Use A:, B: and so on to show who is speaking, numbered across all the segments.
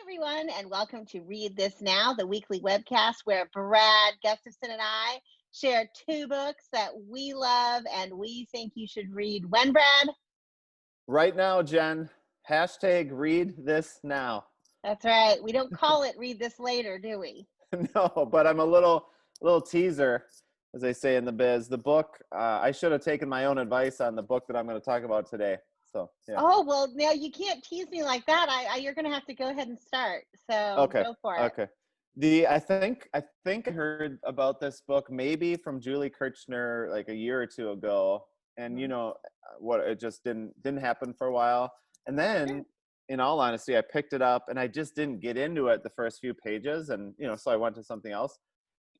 A: everyone, and welcome to Read This Now, the weekly webcast where Brad, Gustafson, and I share two books that we love and we think you should read. When, Brad?
B: Right now, Jen. Hashtag read this now.
A: That's right. We don't call it Read This Later, do we?
B: No, but I'm a little teaser, as they say in the biz. The book, I should have taken my own advice on the book that I'm going to talk about today. So, yeah.
A: Oh, well, now you can't tease me like that. You're going to have to go ahead and start. So
B: Okay.
A: go for it.
B: Okay. I think I heard about this book maybe from Julie Kirchner like a year or two ago, and you know what? It just didn't happen for a while, and then, in all honesty, I picked it up and I just didn't get into it the first few pages, and so I went to something else.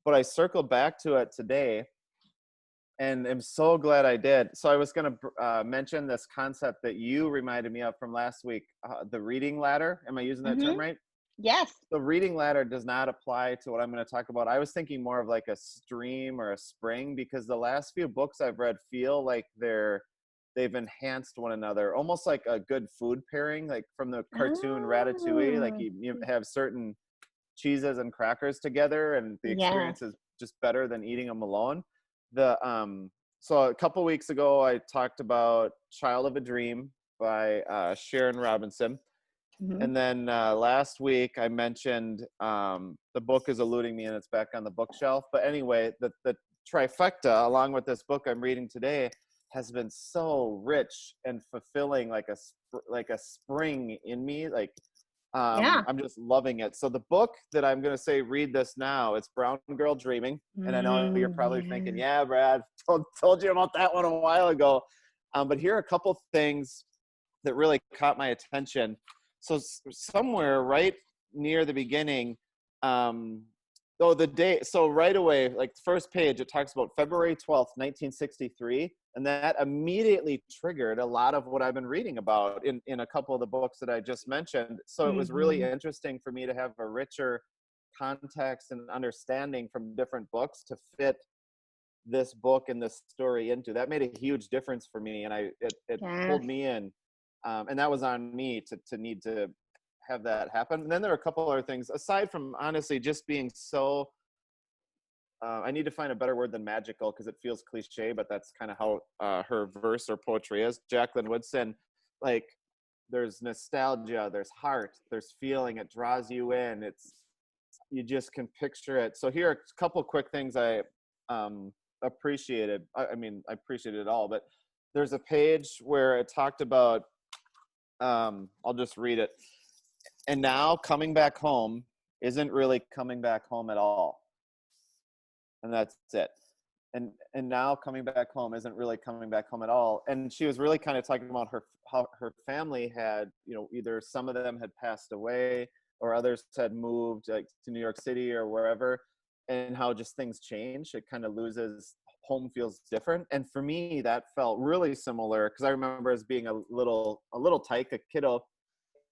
B: But I circled back to it today, and I'm so glad I did. So I was going to mention this concept that you reminded me of from last week, the reading ladder. Am I using that term right?
A: Yes.
B: The reading ladder does not apply to what I'm going to talk about. I was thinking more of like a stream or a spring, because the last few books I've read feel like they've enhanced one another, almost like a good food pairing, like from the cartoon Ratatouille. Like you have certain cheeses and crackers together, and the experience is just better than eating them alone. So a couple weeks ago, I talked about Child of a Dream by Sharon Robinson. And then last week I mentioned the book is eluding me and it's back on the bookshelf. But anyway, the trifecta, along with this book I'm reading today, has been so rich and fulfilling, like a spring in me. I'm just loving it. So the book that I'm going to say, read this now, it's Brown Girl Dreaming. And I know you're probably thinking, yeah, Brad, told you about that one a while ago. But here are a couple things that really caught my attention. So somewhere right near the beginning, so right away, like the first page, it talks about February 12th, 1963. And that immediately triggered a lot of what I've been reading about in a couple of the books that I just mentioned. So it was really interesting for me to have a richer context and understanding from different books to fit this book and this story into. That made a huge difference for me, and it pulled me in. And that was on me to need to have that happen. And then there are a couple other things, aside from honestly just being so, I need to find a better word than magical, because it feels cliche, but that's kind of how her verse or poetry is. Jacqueline Woodson, like there's nostalgia, there's heart, there's feeling, it draws you in. You just can picture it. So here are a couple quick things I appreciated. I mean, I appreciated it all, but there's a page where it talked about, I'll just read it. And now coming back home isn't really coming back home at all. And that's it. And now coming back home isn't really coming back home at all. And she was really kind of talking about how her family had, either some of them had passed away or others had moved like to New York City or wherever, and how just things change. It kind of loses, home feels different. And for me, that felt really similar, because I remember as being a little tyke, a kiddo,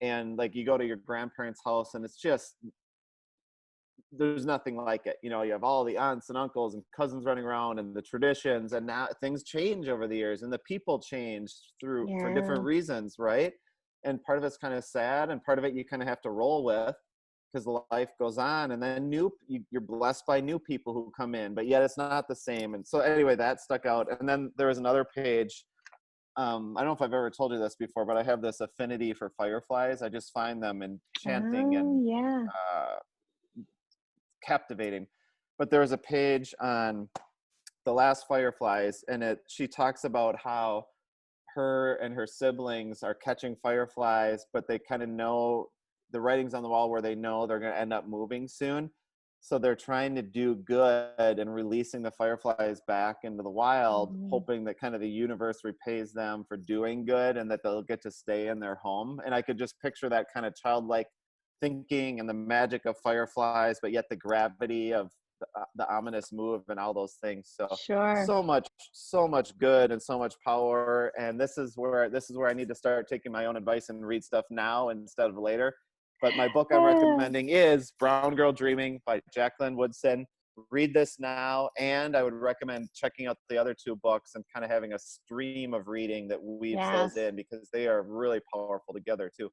B: and like you go to your grandparents' house and it's just, there's nothing like it. You have all the aunts and uncles and cousins running around and the traditions, and now things change over the years and the people change for different reasons, right? And part of it's kind of sad, and part of it you kind of have to roll with, because life goes on, and then you're blessed by new people who come in, but yet it's not the same. And so anyway, that stuck out. And then there was another page. I don't know if I've ever told you this before, but I have this affinity for fireflies. I just find them enchanting and captivating. But there was a page on the last fireflies, and she talks about how her and her siblings are catching fireflies, but they kind of know the writing's on the wall where they know they're going to end up moving soon. So they're trying to do good and releasing the fireflies back into the wild, hoping that kind of the universe repays them for doing good and that they'll get to stay in their home. And I could just picture that kind of childlike thinking and the magic of fireflies, but yet the gravity of the ominous move and all those things. So so much good and so much power. And this is where I need to start taking my own advice and read stuff now instead of later. But my book I'm recommending is Brown Girl Dreaming by Jacqueline Woodson. Read this now, and I would recommend checking out the other two books and kind of having a stream of reading that weaves those in, because they are really powerful together too.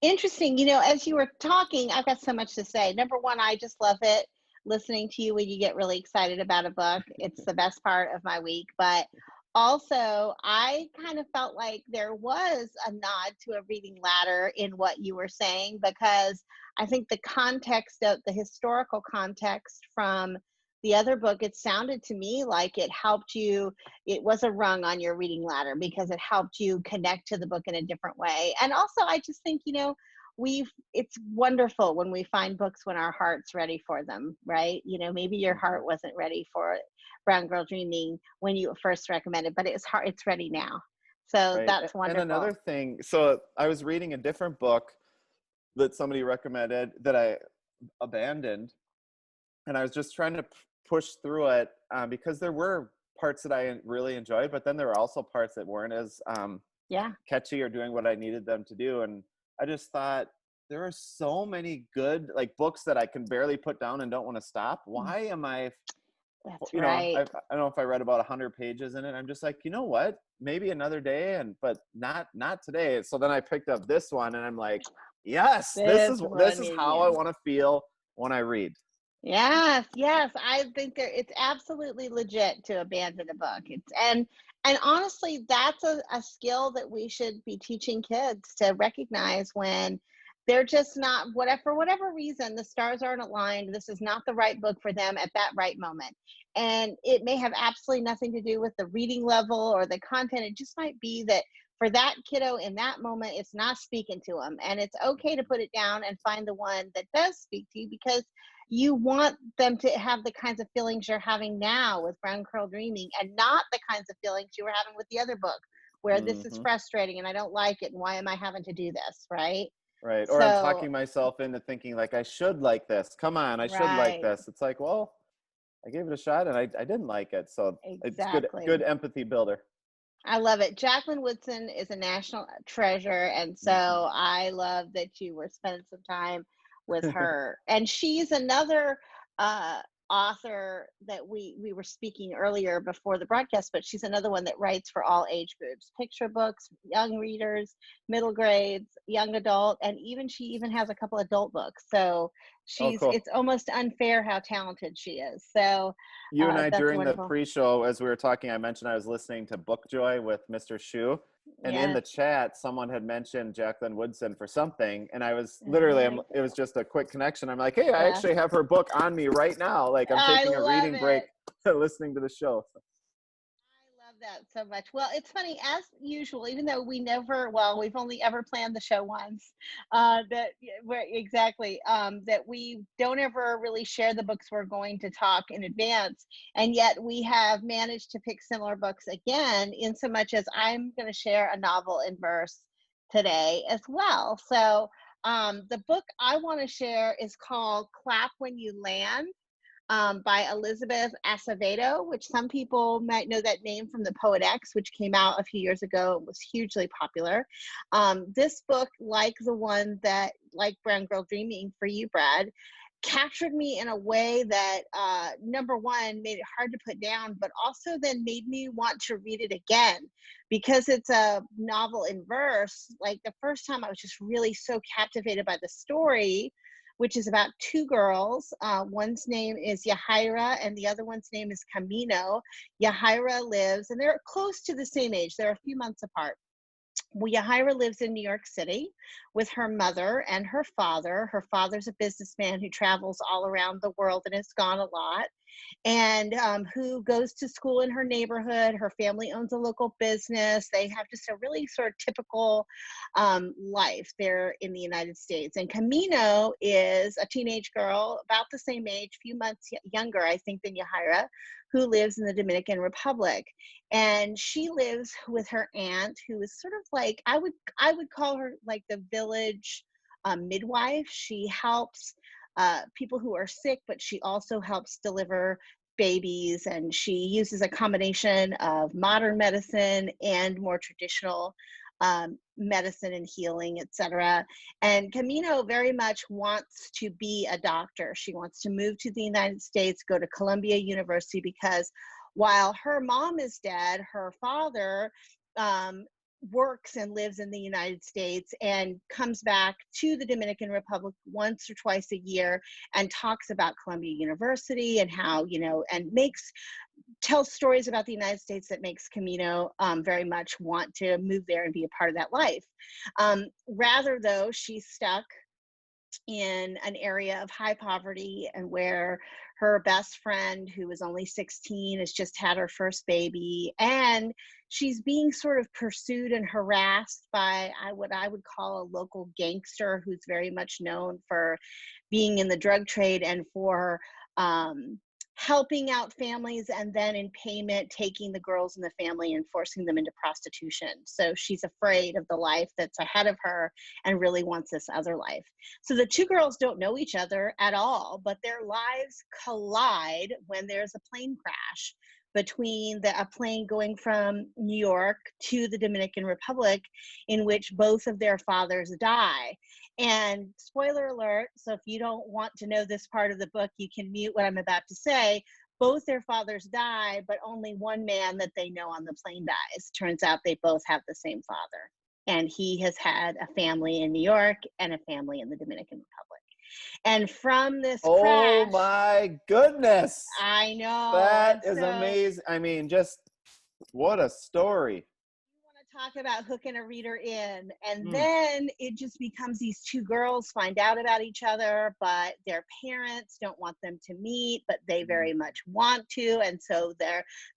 A: Interesting. As you were talking, I've got so much to say. Number one, I just love it listening to you when you get really excited about a book. It's the best part of my week. But also, I kind of felt like there was a nod to a reading ladder in what you were saying, because I think the context of the historical context from the other book, it sounded to me like it helped you. It was a rung on your reading ladder because it helped you connect to the book in a different way. And also, I just think, it's wonderful when we find books when our heart's ready for them, right? Maybe your
B: Mhm.
A: heart wasn't ready for Brown Girl Dreaming when you first recommended, but it's ready now. So
B: Right.
A: that's
B: And another
A: wonderful.
B: thing, so I was reading a different book that somebody recommended that I abandoned, and I was just trying to push through it because there were parts that I really enjoyed, but then there were also parts that weren't as
A: Yeah.
B: catchy or doing what I needed them to do. And I just thought there are so many good like books that I can barely put down and don't want to stop.
A: Mm,
B: Why am I,
A: that's
B: you know,
A: right.
B: I don't know if I read about 100 pages in it. I'm just like, you know what? Maybe another day, but not today. So then I picked up this one, and I'm like, yes, this
A: This
B: is this
A: one
B: is
A: is,
B: how I
A: yeah.
B: want to feel when I read.
A: Yes, yes. I think it's absolutely legit to abandon a book. And honestly, that's a skill that we should be teaching kids to recognize when they're just not, whatever, for whatever reason, the stars aren't aligned. This is not the right book for them at that right moment. And it may have absolutely nothing to do with the reading level or the content. It just might be that for that kiddo in that moment, it's not speaking to them. And it's okay to put it down and find the one that does speak to you, because you want them to have the kinds of feelings you're having now with Brown Girl Dreaming, and not the kinds of feelings you were having with the other book where this is
B: Hmm.
A: frustrating and I don't like it and why am I having to do this, right?
B: Right. Or I'm
A: So,
B: talking myself into thinking like I should like this. Come on, I should like
A: right,
B: this. It's like, well, I gave it a shot and I didn't like it. So it's good
A: exactly.
B: empathy builder.
A: I love it. Jacqueline Woodson is a national treasure. And
B: Hmm.
A: so I love that you were spending some time with her. And she's another uh, author that we were speaking earlier before the broadcast, but she's another one that writes for all age groups, picture books, young readers, middle grades, young adult, and even she even has a couple adult books. So
B: Oh, cool.
A: it's almost unfair how talented she is. So
B: You and I
A: that's
B: during the
A: wonderful.
B: pre-show, as we were talking, I mentioned I was listening to Bookjoy with Mr. Shu, and in
A: Yes.
B: the chat, someone had mentioned Jacqueline Woodson for something, and I was literally,
A: Uh,
B: it was just a quick connection. I'm like, hey, I
A: yes.
B: actually have her book on me right now. Like I'm
A: I
B: taking a
A: love
B: reading break,
A: it.
B: listening to the show.
A: I love that so much. Well, it's funny, as usual, even though we've only ever planned the show once, we're exactly, that we don't ever really share the books we're going to talk in advance. And yet we have managed to pick similar books again, in so much as I'm going to share a novel in verse today as well. So, the book I want to share is called Clap When You Land, by Elizabeth Acevedo, which some people might know that name from the Poet X, which came out a few years ago and was hugely popular. This book, like the one that, like Brown Girl Dreaming for you, Brad, captured me in a way that, number one, made it hard to put down, but also then made me want to read it again, because it's a novel in verse. Like the first time, I was just really so captivated by the story, which is about two girls. One's name is Yahira and the other one's name is Camino. Yahira lives, and they're close to the same age, they're a few months apart. Well, Yahira lives in New York City with her mother and her father. Her father's a businessman who travels all around the world and has gone a lot, and who goes to school in her neighborhood. Her family owns a local business. They have just a really sort of typical life there in the United States. And Camino is a teenage girl about the same age, few months younger, I think, than Yahira, who lives in the Dominican Republic. And she lives with her aunt, who is sort of like, I would call her like the village midwife. She helps people who are sick, but she also helps deliver babies, and she uses a combination of modern medicine and more traditional medicine and healing, etc. And Camino very much wants to be a doctor. She wants to move to the United States, go to Columbia University, because while her mom is dead, her father works and lives in the United States and comes back to the Dominican Republic once or twice a year and talks about Columbia University and how, and tells stories about the United States that makes Camino very much want to move there and be a part of that life. Rather, though, she's stuck in an area of high poverty and where her best friend, who is only 16, has just had her first baby, and she's being sort of pursued and harassed by what I would call a local gangster who's very much known for being in the drug trade and for helping out families, and then in payment taking the girls in the family and forcing them into prostitution. So she's afraid of the life that's ahead of her and really wants this other life. So the two girls don't know each other at all, but their lives collide when there's a plane crash between a plane going from New York to the Dominican Republic, in which both of their fathers die. And spoiler alert, so if you don't want to know this part of the book, you can mute what I'm about to say. Both their fathers die, but only one man that they know on the plane dies. Turns out they both have the same father. And he has had a family in New York and a family in the Dominican Republic. And from this
B: Oh
A: crash,
B: my goodness.
A: I know.
B: That is amazing. I mean, just what a story.
A: Talk about hooking a reader in, and then it just becomes these two girls find out about each other, but their parents don't want them to meet, but they very much want to, and so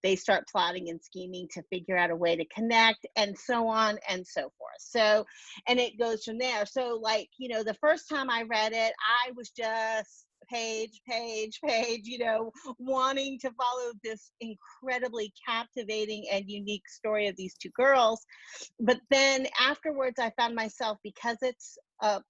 A: they start plotting and scheming to figure out a way to connect, and so on and so forth. So, and it goes from there. So, like, the first time I read it, I was just page, wanting to follow this incredibly captivating and unique story of these two girls. But then afterwards, I found myself, because it's a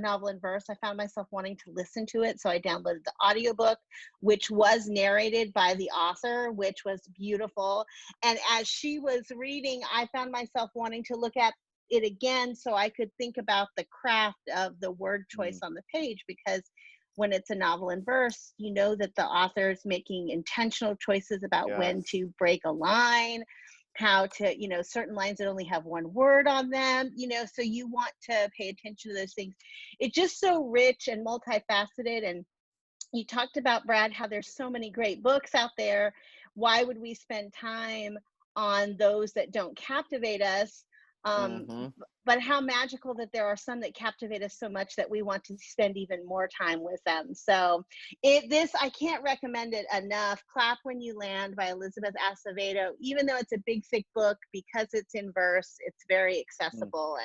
A: novel in verse, I found myself wanting to listen to it. So I downloaded the audiobook, which was narrated by the author, which was beautiful. And as she was reading, I found myself wanting to look at it again so I could think about the craft of the word choice on the page, because when it's a novel in verse, you know that the author is making intentional choices about when to break a line, how to, certain lines that only have one word on them, so you want to pay attention to those things. It's just so rich and multifaceted. And you talked about, Brad, how there's so many great books out there. Why would we spend time on those that don't captivate us? But how magical that there are some that captivate us so much that we want to spend even more time with them. So I can't recommend it enough. Clap When You Land by Elizabeth Acevedo. Even though it's a big, thick book, because it's in verse, it's very accessible.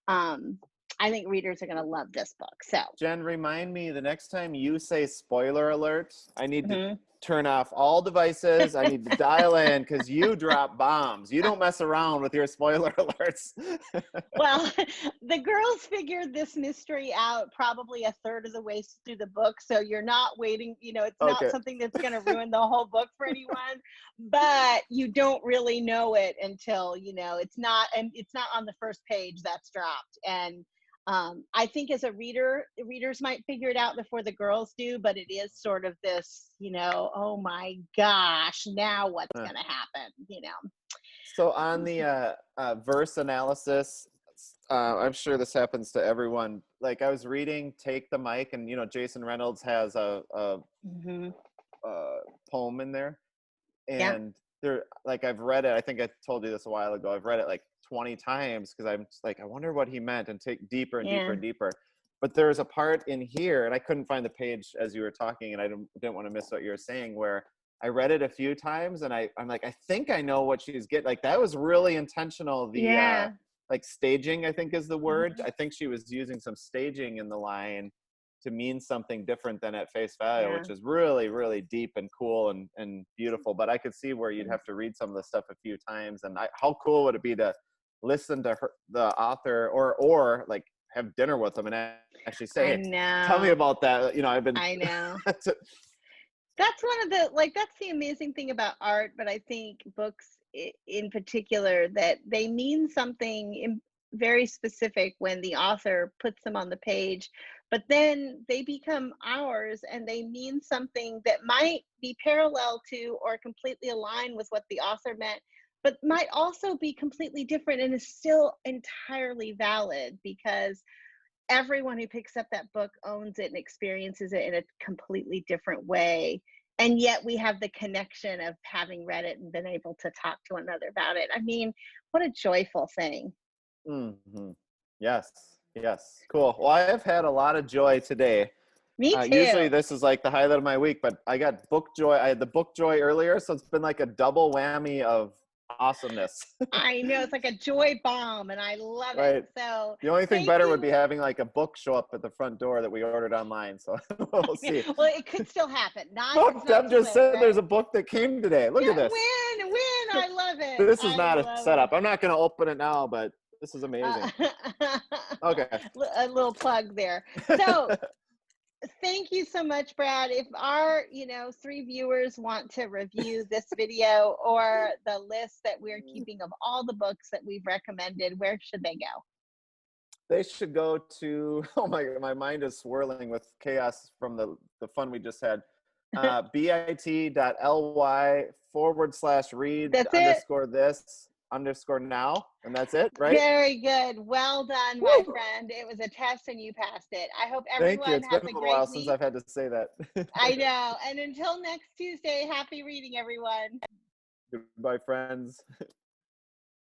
A: And I think readers are going to love this book. So,
B: Jen, remind me the next time you say spoiler alert, I need to turn off all devices. I need to dial in, because you drop bombs. You don't mess around with your spoiler alerts.
A: Well, the girls figured this mystery out probably a third of the way through the book. So you're not waiting, it's not something that's going to ruin the whole book for anyone, but you don't really know it until, it's not on the first page that's dropped. And I think as a reader, readers might figure it out before the girls do, but it is sort of this, oh my gosh, now what's going to happen,
B: So on the verse analysis, I'm sure this happens to everyone. Like, I was reading Take the Mic, and, Jason Reynolds has a poem in there. And I've read it. I think I told you this a while ago. I've read it like 20 times, because I'm just like, I wonder what he meant, and take deeper and deeper and deeper. But there's a part in here, and I couldn't find the page as you were talking, and I didn't want to miss what you were saying, where I read it a few times, and I'm like, I think I know what she's getting. Like, that was really intentional. Like, staging, I think, is the word. I think she was using some staging in the line to mean something different than at face value, which is really, really deep and cool and beautiful. But I could see where you'd have to read some of the stuff a few times. And how cool would it be to listen to the author, or like have dinner with them and actually say, tell me about that.
A: I know. That's one of the, that's the amazing thing about art, but I think books in particular, that they mean something very specific when the author puts them on the page, but then they become ours, and they mean something that might be parallel to or completely align with what the author meant, but might also be completely different and is still entirely valid because everyone who picks up that book owns it and experiences it in a completely different way. And yet we have the connection of having read it and been able to talk to one another about it. I mean, what a joyful thing.
B: Hmm. Yes. Yes. Cool. Well, I have had a lot of joy today.
A: Me
B: Usually
A: too.
B: this is like the highlight of my week, but I got book joy. I had the book joy earlier, so it's been like a double whammy of awesomeness.
A: I know it's like a joy bomb and I love it.
B: Right.
A: So
B: The only thing
A: thank
B: better would be
A: you.
B: having like a book show up at the front door that we ordered online. So we'll see.
A: Well, it could still happen. Not,
B: Look,
A: it's not
B: Deb
A: too
B: just
A: late,
B: said
A: right?
B: there's a book that came today. Look
A: Yeah,
B: at this.
A: win. I love it.
B: This is
A: I
B: not a
A: love
B: setup.
A: it.
B: I'm not going to open it now, but this is
A: Uh,
B: amazing. Okay.
A: a little plug there. So thank you so much, Brad. If our, 3 viewers want to review this video or the list that we're keeping of all the books that we've recommended, where should they go?
B: They should go to, oh my mind is swirling with chaos from the fun we just had. bit.ly/read
A: That's it.
B: _this_now. And that's it, right?
A: Very good. Well done, my
B: Woo!
A: friend. It was a test and you passed it. I hope
B: Thank you.
A: everyone
B: It's
A: has
B: been a
A: a
B: little while
A: great
B: since
A: week.
B: I've had to say that.
A: I know. And until next Tuesday, happy reading, everyone.
B: Goodbye, friends.